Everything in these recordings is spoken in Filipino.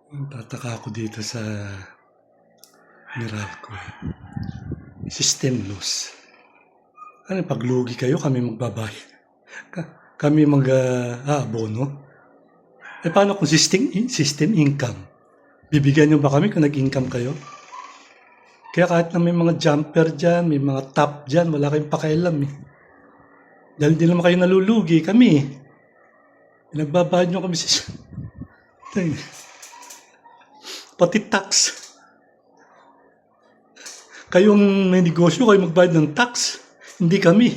Tataka ako dito sa Meralco. System loss. Ano, paglugi kayo, kami magbabayad. Kami mag-aabono. Paano kung system income? Bibigyan nyo ba kami kung nag-income kayo? Kaya kahit na may mga jumper dyan, may mga top dyan, wala kayong pakialam eh. Dahil di naman kayo nalulugi, kami. Pinagbabayad nyo kami sa... Pati tax. Kayong may negosyo, kayo magbayad ng tax. Hindi kami.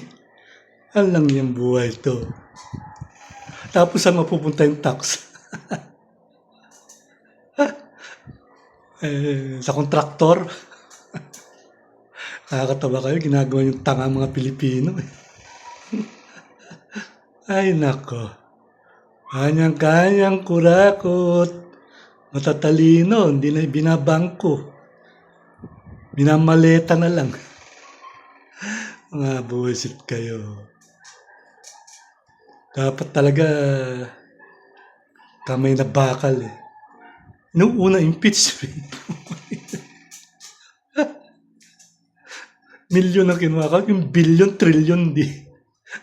Alang yung buhay to. Tapos saan mapupunta yung tax? Sa kontraktor. Nakakatawa kayo, ginagawa yung tanga mga Pilipino. Ay nako. Kanyang-kanyang kurakot. Matatalino, hindi na binabangko. Minamaleta na lang. Mga buwisit kayo. Dapat talaga kamay na bakal eh. Nung una impeachment. Milyon na kinuha ka, yung bilyon, trilyon di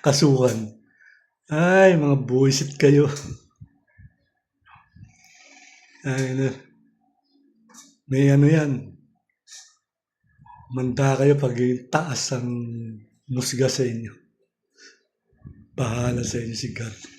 kasuhan. Ay, mga buwisit kayo. Ay, may ano yan. Manda kayo pag taas ang musga sa inyo. Bahala sa inyo si God.